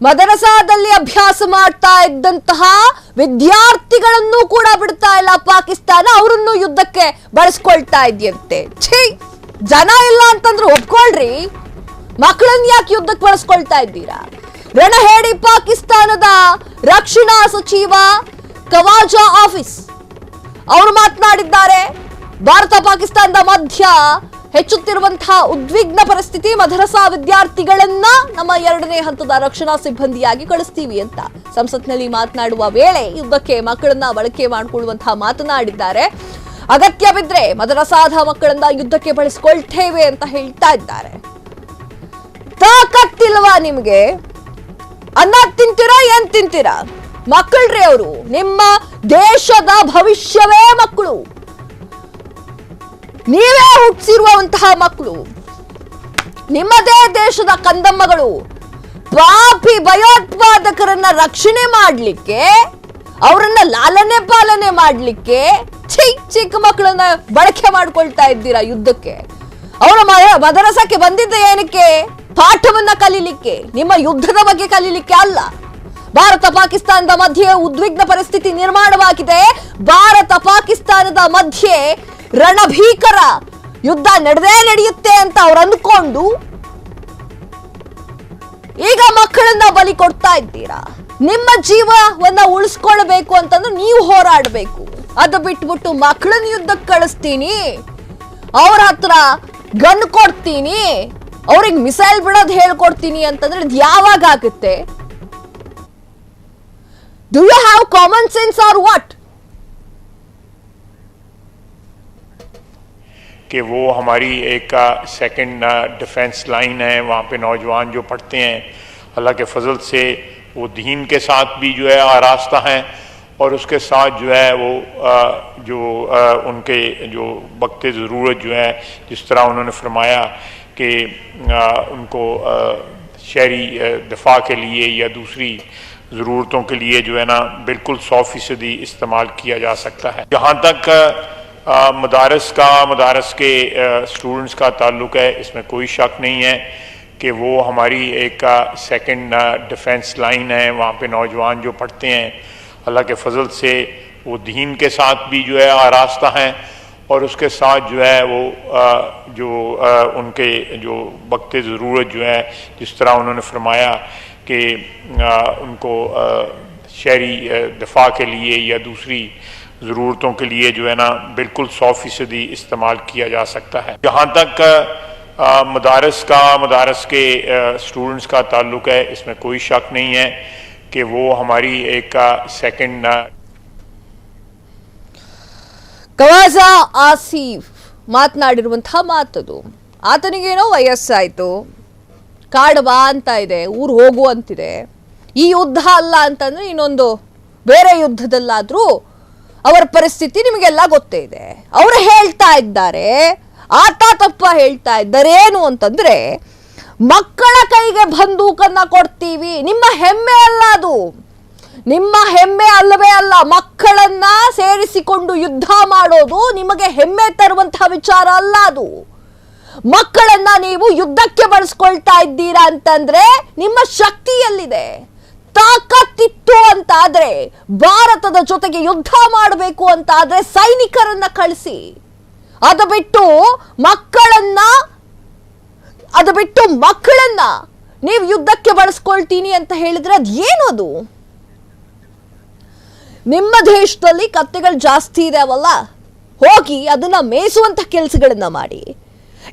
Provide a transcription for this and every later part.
ಮದರಸಾದಲ್ಲಿ ಅಭ್ಯಾಸ ಮಾಡ್ತಾ ಇದ್ದಂತಹ ವಿದ್ಯಾರ್ಥಿಗಳನ್ನು ಕೂಡ ಬಿಡ್ತಾ ಇಲ್ಲ ಪಾಕಿಸ್ತಾನ, ಅವರನ್ನು ಯುದ್ಧಕ್ಕೆ ಬಳಸ್ಕೊಳ್ತಾ ಇದೆಯಂತೆ. ಛೀ, ಜನ ಇಲ್ಲ ಅಂತಂದ್ರೆ ಒಪ್ಕೊಳ್ರಿ, ಮಕ್ಕಳನ್ನ ಯಾಕೆ ಯುದ್ಧಕ್ಕೆ ಬಳಸ್ಕೊಳ್ತಾ ಇದ್ದೀರಾ? ರಣಹೇಡಿ ಪಾಕಿಸ್ತಾನದ ರಕ್ಷಣಾ ಸಚಿವ ಖವಾಜಾ ಆಫೀಸ್ ಅವರು ಮಾತನಾಡಿದ್ದಾರೆ. ಭಾರತ ಪಾಕಿಸ್ತಾನದ ಮಧ್ಯ ಹೆಚ್ಚುತ್ತಿರುವಂತಹ ಉದ್ವಿಗ್ನ ಪರಿಸ್ಥಿತಿ, ಮದರಸಾ ವಿದ್ಯಾರ್ಥಿಗಳನ್ನ ನಮ್ಮ 2ನೇ ಹಂತದ ರಕ್ಷಣಾ ಸಿಬ್ಬಂದಿಯಾಗಿ ಕಳಿಸ್ತೀವಿ ಅಂತ ಸಂಸತ್ನಲ್ಲಿ ಮಾತನಾಡುವ ವೇಳೆ ಯುದ್ಧಕ್ಕೆ ಮಕ್ಕಳನ್ನ ಬಳಕೆ ಮಾಡಿಕೊಳ್ಳುವಂತಹ ಮಾತನಾಡಿದ್ದಾರೆ. ಅಗತ್ಯ ಬಿದ್ರೆ ಮದರಸಾದ ಮಕ್ಕಳನ್ನ ಯುದ್ಧಕ್ಕೆ ಬಳಸಿಕೊಳ್ತೇವೆ ಅಂತ ಹೇಳ್ತಾ ಇದ್ದಾರೆ. ತಾಕತ್ತಿಲ್ವಾ ನಿಮ್ಗೆ? ಅನ್ನ ತಿಂತೀರಾ, ಏನ್ ತಿಂತೀರಾ? ಮಕ್ಕಳ್ರಿ ಅವರು, ನಿಮ್ಮ ದೇಶದ ಭವಿಷ್ಯವೇ ಮಕ್ಕಳು, ನೀವೇ ಹುಟ್ಟಿಸಿರುವಂತಹ ಮಕ್ಕಳು, ನಿಮ್ಮದೇ ದೇಶದ ಕಂದಮ್ಮಗಳು. ಪಾಪಿ ಭಯೋತ್ಪಾದಕರನ್ನ ರಕ್ಷಣೆ ಮಾಡ್ಲಿಕ್ಕೆ, ಅವರನ್ನ ಲಾಲನೆ ಪಾಲನೆ ಮಾಡ್ಲಿಕ್ಕೆ ಚಿಕ್ಕ ಮಕ್ಕಳನ್ನ ಬಳಕೆ ಮಾಡ್ಕೊಳ್ತಾ ಇದ್ದೀರಾ ಯುದ್ಧಕ್ಕೆ. ಅವರ ಮದರಸಕ್ಕೆ ಬಂದಿದ್ದ ಏನಕ್ಕೆ? ಪಾಠವನ್ನ ಕಲೀಲಿಕ್ಕೆ, ನಿಮ್ಮ ಯುದ್ಧದ ಬಗ್ಗೆ ಕಲೀಲಿಕ್ಕೆ ಅಲ್ಲ. ಭಾರತ ಪಾಕಿಸ್ತಾನದ ಮಧ್ಯೆ ಉದ್ವಿಗ್ನ ಪರಿಸ್ಥಿತಿ ನಿರ್ಮಾಣವಾಗಿದೆ. ಭಾರತ ಪಾಕಿಸ್ತಾನದ ಮಧ್ಯೆ ರಣಭೀಕರ ಯುದ್ಧ ನಡೆಯುತ್ತೆ ಅಂತ ಅವ್ರು ಅಂದ್ಕೊಂಡು ಈಗ ಮಕ್ಕಳನ್ನ ಬಲಿ ಕೊಡ್ತಾ ಇದ್ದೀರಾ. ನಿಮ್ಮ ಜೀವವನ್ನ ಉಳಿಸ್ಕೊಳ್ಬೇಕು ಅಂತಂದ್ರೆ ನೀವು ಹೋರಾಡಬೇಕು. ಅದು ಬಿಟ್ಬಿಟ್ಟು ಮಕ್ಕಳನ್ನ ಯುದ್ಧಕ್ಕೆ ಕಳಿಸ್ತೀನಿ, ಅವ್ರ ಹತ್ರ ಗನ್ ಕೊಡ್ತೀನಿ, ಅವ್ರಿಗೆ ಮಿಸೈಲ್ ಬಿಡೋದು ಹೇಳ್ಕೊಡ್ತೀನಿ ಅಂತಂದ್ರೆ ಇದು ಯಾವಾಗ ಆಗುತ್ತೆ? Do you have common sense or what? कि वो हमारी एक सेकंड डिफेंस लाइन है। वहाँ पे नौजवान जो पढ़ते हैं, अल्लाह के फजल से वो दीन के साथ भी जो है आरास्ता हैं, और उसके साथ जो है वो उनके जो वक्त ज़रूरत जो है, जिस तरह उन्होंने फरमाया कि उनको शहरी दिफा के लिए या दूसरी ज़रूरतों के लिए जो है ना बिल्कुल 100% इस्तेमाल किया जा सकता है। जहाँ तक मदारस के स्टूडेंट्स का ताल्लुक़ है, इसमें कोई शक नहीं है कि वो हमारी एक सेकंड डिफेंस लाइन है। वहाँ पे नौजवान जो पढ़ते हैं, अल्लाह के फजल से वो दीन के साथ भी जो है आरास्ता हैं, और उसके साथ जो है वो उनके जो वक्त ज़रूरत जो है, जिस तरह उन्होंने फरमाया कि उनको शहरी दिफा के लिए या दूसरी ज़रूरतों के लिए जो है ना बिल्कुल 100% इस्तेमाल किया जा सकता है। जहाँ तक मदारस के स्टूडेंट्स का ताल्लुक़ है, इसमें कोई शक नहीं है कि वो हमारी एक सेकंड ಖವಾಜಾ ಆಸಿಫ್ ಮಾತನಾಡಿರುವಂತಹ ಮಾತದು. ಆತನಿಗೇನೋ ವಯಸ್ಸಾಯ್ತು, ಕಾಡವಾ ಅಂತ ಇದೆ, ಊರು ಹೋಗು ಅಂತಿದೆ. ಈ ಯುದ್ಧ ಅಲ್ಲ ಅಂತಂದ್ರೆ ಇನ್ನೊಂದು ಬೇರೆ ಯುದ್ಧದಲ್ಲಾದ್ರೂ ಅವರ ಪರಿಸ್ಥಿತಿ ನಿಮಗೆಲ್ಲ ಗೊತ್ತೇ ಇದೆ. ಅವರು ಹೇಳ್ತಾ ಇದ್ದಾರೆ, ಆತ ತಪ್ಪ ಹೇಳ್ತಾ ಇದ್ದಾರೆ. ಏನು ಅಂತಂದ್ರೆ, ಮಕ್ಕಳ ಕೈಗೆ ಬಂದೂಕನ್ನ ಕೊಡ್ತೀವಿ, ನಿಮ್ಮ ಹೆಮ್ಮೆ ಅಲ್ಲ ಅದು, ನಿಮ್ಮ ಹೆಮ್ಮೆ ಅಲ್ಲವೇ ಅಲ್ಲ. ಮಕ್ಕಳನ್ನ ಸೇರಿಸಿಕೊಂಡು ಯುದ್ಧ ಮಾಡೋದು ನಿಮಗೆ ಹೆಮ್ಮೆ ತರುವಂತಹ ವಿಚಾರ ಅಲ್ಲ ಅದು. ಮಕ್ಕಳನ್ನ ನೀವು ಯುದ್ಧಕ್ಕೆ ಬಳಸ್ಕೊಳ್ತಾ ಇದ್ದೀರಾ ಅಂತಂದ್ರೆ ನಿಮ್ಮ ಶಕ್ತಿ ಎಲ್ಲಿದೆ? ತಾಕತ್ತಿತ್ತು ಅಂತಾದ್ರೆ, ಭಾರತದ ಜೊತೆಗೆ ಯುದ್ಧ ಮಾಡಬೇಕು ಅಂತಾದ್ರೆ ಸೈನಿಕರನ್ನ ಕಳಿಸಿ. ಅದು ಬಿಟ್ಟು ಮಕ್ಕಳನ್ನ ನೀವು ಯುದ್ಧಕ್ಕೆ ಬಳಸ್ಕೊಳ್ತೀನಿ ಅಂತ ಹೇಳಿದ್ರೆ ಅದು ಏನು? ಅದು ನಿಮ್ಮ ದೇಶದಲ್ಲಿ ಕತ್ತೆಗಳು ಜಾಸ್ತಿ ಇದಾವಲ್ಲ, ಹೋಗಿ ಅದನ್ನ ಮೇಯಿಸುವಂತ ಕೆಲಸಗಳನ್ನ ಮಾಡಿ.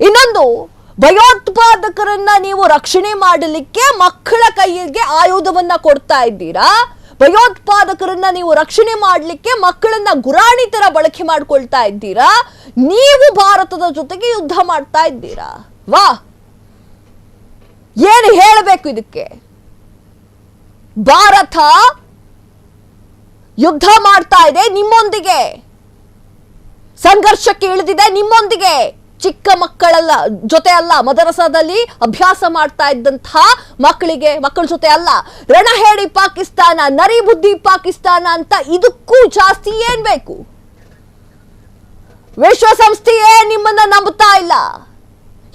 ಇನ್ನೊಂದು, ಭಯೋತ್ಪಾದಕರನ್ನ ನೀವು ರಕ್ಷಣೆ ಮಾಡಲಿಕ್ಕೆ ಮಕ್ಕಳ ಕೈಗೆ ಆಯುಧವನ್ನ ಕೊಡ್ತಾ ಇದ್ದೀರಾ. ಭಯೋತ್ಪಾದಕರನ್ನ ನೀವು ರಕ್ಷಣೆ ಮಾಡಲಿಕ್ಕೆ ಮಕ್ಕಳನ್ನ ಗುರಾಣಿ ತರ ಬಳಕೆ ಮಾಡ್ಕೊಳ್ತಾ ಇದ್ದೀರಾ. ನೀವು ಭಾರತದ ಜೊತೆಗೆ ಯುದ್ಧ ಮಾಡ್ತಾ ಇದ್ದೀರಾ. ವಾ, ಏನು ಹೇಳಬೇಕು ಇದಕ್ಕೆ? ಭಾರತ ಯುದ್ಧ ಮಾಡ್ತಾ ಇದೆ ನಿಮ್ಮೊಂದಿಗೆ, ಸಂಘರ್ಷಕ್ಕೆ ಇಳಿದಿದೆ ನಿಮ್ಮೊಂದಿಗೆ. ಚಿಕ್ಕ ಮಕ್ಕಳಲ್ಲ ಜೊತೆ ಅಲ್ಲ, ಮದರಸಾದಲ್ಲಿ ಅಭ್ಯಾಸ ಮಾಡ್ತಾ ಇದ್ದಂತಹ ಮಕ್ಕಳ ಜೊತೆ ಅಲ್ಲ. ರಣಹೇಡಿ ಪಾಕಿಸ್ತಾನ, ನರಿ ಬುದ್ಧಿ ಪಾಕಿಸ್ತಾನ ಅಂತ ಇದಕ್ಕೂ ಜಾಸ್ತಿ ಏನ್ ಬೇಕು? ವಿಶ್ವಸಂಸ್ಥೆಯೇ ನಿಮ್ಮನ್ನ ನಂಬುತ್ತಾ ಇಲ್ಲ.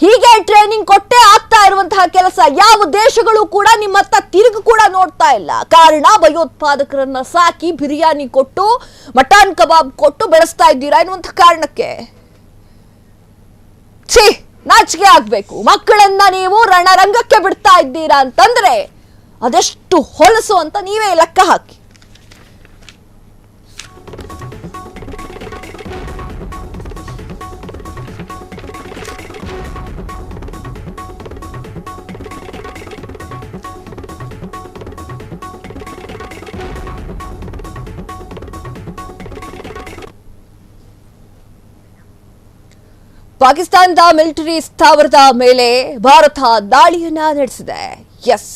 ಹೀಗೆ ಟ್ರೈನಿಂಗ್ ಕೊಟ್ಟೆ ಆಗ್ತಾ ಇರುವಂತಹ ಕೆಲಸ. ಯಾವ ದೇಶಗಳು ಕೂಡ ನಿಮ್ಮತ್ತ ತಿರುಗಿ ಕೂಡ ನೋಡ್ತಾ ಇಲ್ಲ. ಕಾರಣ ಭಯೋತ್ಪಾದಕರನ್ನ ಸಾಕಿ ಬಿರಿಯಾನಿ ಕೊಟ್ಟು ಮಟನ್ ಕಬಾಬ್ ಕೊಟ್ಟು ಬೆಳೆಸ್ತಾ ಇದ್ದೀರಾ ಎನ್ನುವಂತಹ ಕಾರಣಕ್ಕೆ. ಛೀ, ನಾಚಿಕೆ ಆಗ್ಬೇಕು. ಮಕ್ಕಳನ್ನ ನೀವು ರಣರಂಗಕ್ಕೆ ಬಿಡ್ತಾ ಇದ್ದೀರಾ ಅಂತಂದ್ರೆ ಅದೆಷ್ಟು ಹೊಲಸು ಅಂತ ನೀವೇ ಲೆಕ್ಕ ಹಾಕಿ. ಪಾಕಿಸ್ತಾನದ ಮಿಲಿಟರಿ ಸ್ಥಾವರದ ಮೇಲೆ ಭಾರತ ದಾಳಿಯನ್ನ ನಡೆಸಿದೆ. ಎಸ್,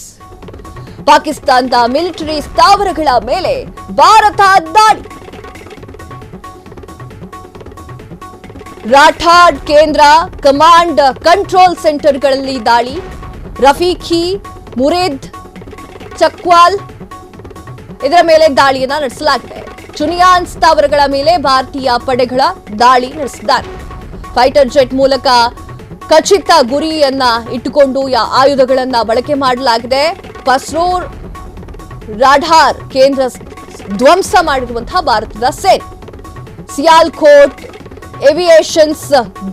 ಪಾಕಿಸ್ತಾನದ ಮಿಲಿಟರಿ ಸ್ಥಾವರಗಳ ಮೇಲೆ ಭಾರತ ದಾಳಿ. ರಾಠಾಡ್ ಕೇಂದ್ರ ಕಮಾಂಡ್ ಕಂಟ್ರೋಲ್ ಸೆಂಟರ್ಗಳಲ್ಲಿ ದಾಳಿ. ರಫೀಖಿ, ಮುರೇದ್, ಚಕ್ವಾಲ್ ಇದರ ಮೇಲೆ ದಾಳಿಯನ್ನ ನಡೆಸಲಾಗಿದೆ. ಚುನಿಯಾನ್ ಸ್ಥಾವರಗಳ ಮೇಲೆ ಭಾರತೀಯ ಪಡೆಗಳ ದಾಳಿ ನಡೆಸಿದ್ದಾರೆ. ಫೈಟರ್ ಜೆಟ್ ಮೂಲಕ ಖಚಿತ ಗುರಿಯನ್ನ ಇಟ್ಟುಕೊಂಡು ಆಯುಧಗಳನ್ನ ಬಳಕೆ ಮಾಡಲಾಗಿದೆ. ಪಸ್ರೂರ್ ರಾಢಾರ್ ಕೇಂದ್ರ ಧ್ವಂಸ ಮಾಡಿರುವಂತಹ ಭಾರತದ ಸೇನೆ. ಸಿಯಾಲ್ಕೋಟ್ ಏವಿಯೇಷನ್ಸ್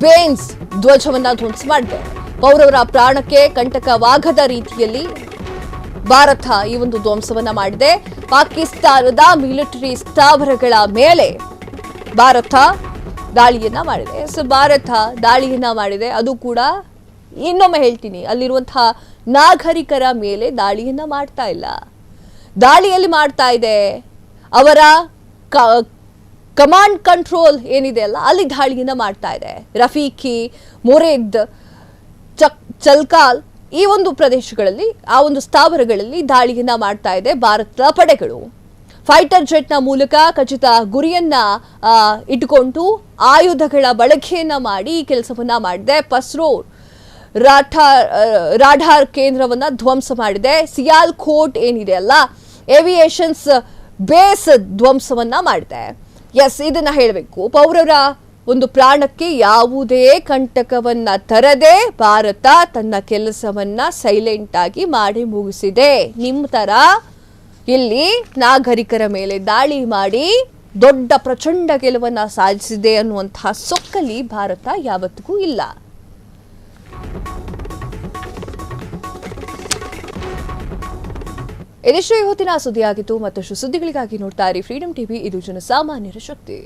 ಬೇನ್ಸ್ ಧ್ವಜವನ್ನ ಧ್ವಂಸ ಮಾಡಿದೆ. ಪೌರವರ ಪ್ರಾಣಕ್ಕೆ ಕಂಟಕವಾಗದ ರೀತಿಯಲ್ಲಿ ಭಾರತ ಈ ಒಂದು ಧ್ವಂಸವನ್ನ ಮಾಡಿದೆ. ಪಾಕಿಸ್ತಾನದ ಮಿಲಿಟರಿ ಸ್ಥಾವರಗಳ ಮೇಲೆ ಭಾರತ ದಾಳಿಯನ್ನ ಮಾಡಿದೆ. ಸೊ ಭಾರತ ದಾಳಿಯನ್ನ ಮಾಡಿದೆ, ಅದು ಕೂಡ ಇನ್ನೊಮ್ಮೆ ಹೇಳ್ತೀನಿ, ಅಲ್ಲಿರುವಂತಹ ನಾಗರಿಕರ ಮೇಲೆ ದಾಳಿಯನ್ನ ಮಾಡ್ತಾ ಇಲ್ಲ. ದಾಳಿಯಲ್ಲಿ ಮಾಡ್ತಾ ಇದೆ ಅವರ ಕಮಾಂಡ್ ಕಂಟ್ರೋಲ್ ಏನಿದೆ ಅಲ್ಲ, ಅಲ್ಲಿ ದಾಳಿಯನ್ನ ಮಾಡ್ತಾ ಇದೆ. ರಫೀಖಿ, ಮುರೇದ್, ಚಲ್ಕಾಲ್ ಈ ಒಂದು ಪ್ರದೇಶಗಳಲ್ಲಿ, ಆ ಒಂದು ಸ್ಥಾವರಗಳಲ್ಲಿ ದಾಳಿಯನ್ನ ಮಾಡ್ತಾ ಇದೆ ಭಾರತದ ಪಡೆಗಳು. ಫೈಟರ್ ಜೆಟ್ನ ಮೂಲಕ ಖಚಿತ ಗುರಿಯನ್ನ ಇಟ್ಟುಕೊಂಡು ಆಯುಧಗಳ ಬಳಕೆಯನ್ನ ಮಾಡಿ ಈ ಕೆಲಸವನ್ನ ಮಾಡಿದೆ. ಪಸ್ರೂರ್ ರಾಢಾರ್ ಕೇಂದ್ರವನ್ನ ಧ್ವಂಸ ಮಾಡಿದೆ. ಸಿಯಾಲ್ಕೋಟ್ ಏನಿದೆ ಅಲ್ಲ, ಏವಿಯೇಷನ್ಸ್ ಬೇಸ್ ಧ್ವಂಸವನ್ನ ಮಾಡಿದೆ. ಎಸ್, ಇದನ್ನ ಹೇಳಬೇಕು. ಪೌರರ ಒಂದು ಪ್ರಾಣಕ್ಕೆ ಯಾವುದೇ ಕಂಟಕವನ್ನ ತರದೆ ಭಾರತ ತನ್ನ ಕೆಲಸವನ್ನ ಸೈಲೆಂಟ್ ಆಗಿ ಮಾಡಿ ಮುಗಿಸಿದೆ. ನಿಮ್ಮ ತರ ಇಲ್ಲಿ ನಾಗರಿಕರ ಮೇಲೆ ದಾಳಿ ಮಾಡಿ ದೊಡ್ಡ ಪ್ರಚಂಡ ಗೆಲುವನ್ನ ಸಾಧಿಸಿದೆ ಅನ್ನುವಂತಹ ಸೊಕ್ಕಲಿ ಭಾರತ ಯಾವತ್ತಿಗೂ ಇಲ್ಲ. ಇದಿಷ್ಟು ಇವತ್ತಿನ ಸುದ್ದಿಯಾಗಿತ್ತು. ಮತ್ತಷ್ಟು ಸುದ್ದಿಗಳಿಗಾಗಿ ನೋಡ್ತಾ ಇರಿ ಫ್ರೀಡಂ ಟಿವಿ. ಇದು ಜನಸಾಮಾನ್ಯರ ಶಕ್ತಿ.